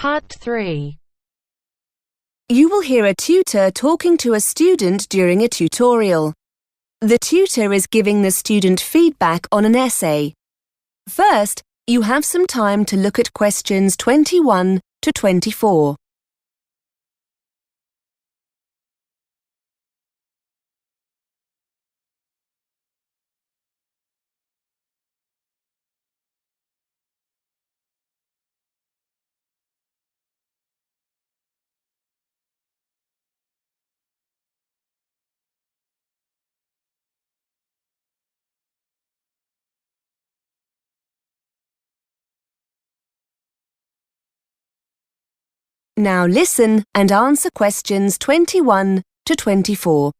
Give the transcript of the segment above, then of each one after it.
Part 3. You will hear a tutor talking to a student during a tutorial. The tutor is giving the student feedback on an essay. First, you have some time to look at questions 21 to 24. Now listen and answer questions 21 to 24.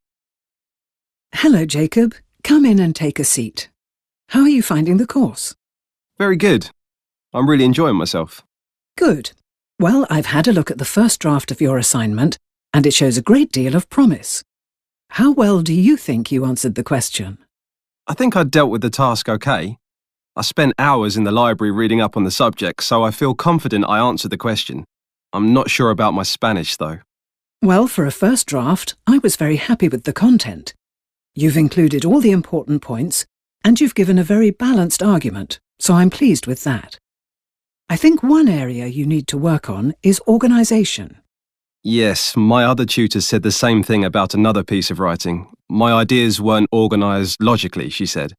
Hello, Jacob. Come in and take a seat. How are you finding the course? Very good. I'm really enjoying myself. Good. Well, I've had a look at the first draft of your assignment, and it shows a great deal of promise. How well do you think you answered the question? I think I dealt with the task okay. I spent hours in the library reading up on the subject, so I feel confident I answered the question. I'm not sure about my Spanish, though. Well, for a first draft, I was very happy with the content. You've included all the important points, and you've given a very balanced argument, so I'm pleased with that. I think one area you need to work on is organisation. Yes, my other tutor said the same thing about another piece of writing. My ideas weren't organised logically, she said.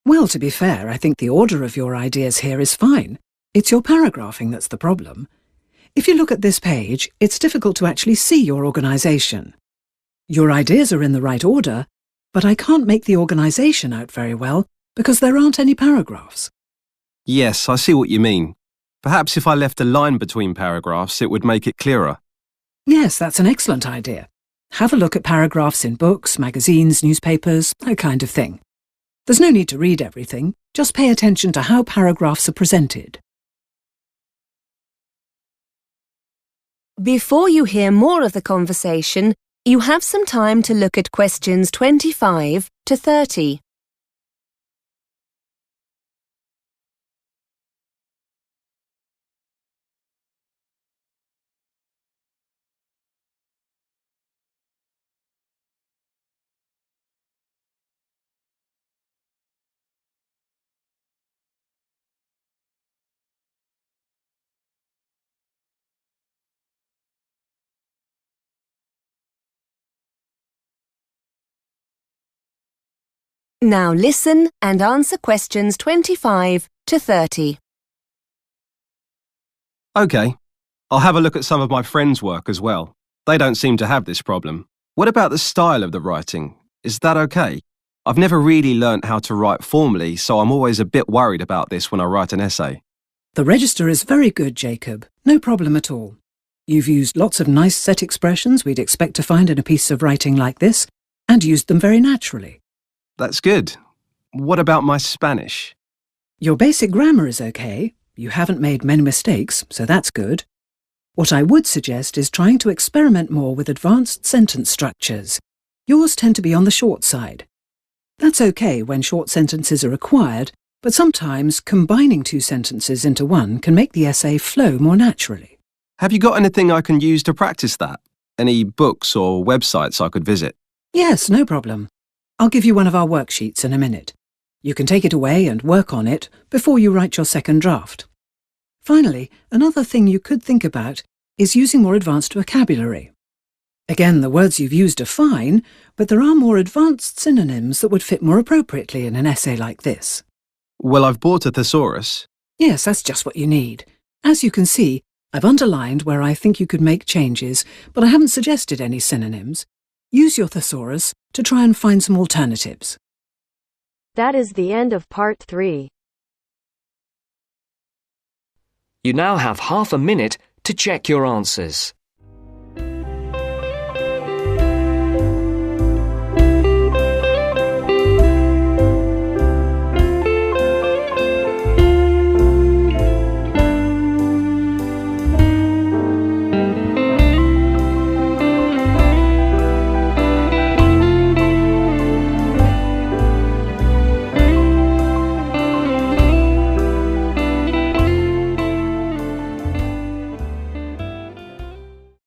Well, to be fair, I think the order of your ideas here is fine. It's your paragraphing that's the problem. If you look at this page, it's difficult to actually see your organisation. Your ideas are in the right order, but I can't make the organisation out very well because there aren't any paragraphs. Yes, I see what you mean. Perhaps if I left a line between paragraphs, it would make it clearer. Yes, that's an excellent idea. Have a look at paragraphs in books, magazines, newspapers, that kind of thing. There's no need to read everything, just pay attention to how paragraphs are presented. Before you hear more of the conversation, you have some time to look at questions 25 to 30. Now listen and answer questions 25 to 30. OK. I'll have a look at some of my friends' work as well. They don't seem to have this problem. What about the style of the writing? Is that OK? I've never really learnt how to write formally, so I'm always a bit worried about this when I write an essay. The register is very good, Jacob. No problem at all. You've used lots of nice set expressions we'd expect to find in a piece of writing like this, and used them very naturally. That's good. What about my Spanish? Your basic grammar is okay. You haven't made many mistakes, so that's good. What I would suggest is trying to experiment more with advanced sentence structures. Yours tend to be on the short side. That's okay when short sentences are required, but sometimes combining two sentences into one can make the essay flow more naturally. Have you got anything I can use to practice that? Any books or websites I could visit? Yes, no problem. I'll give you one of our worksheets in a minute. You can take it away and work on it before you write your second draft. Finally, another thing you could think about is using more advanced vocabulary. Again, the words you've used are fine, but there are more advanced synonyms that would fit more appropriately in an essay like this. Well, I've bought a thesaurus. Yes, that's just what you need. As you can see, I've underlined where I think you could make changes, but I haven't suggested any synonyms. Use your thesaurus to try and find some alternatives. That is the end of Part 3. You now have half a minute to check your answers.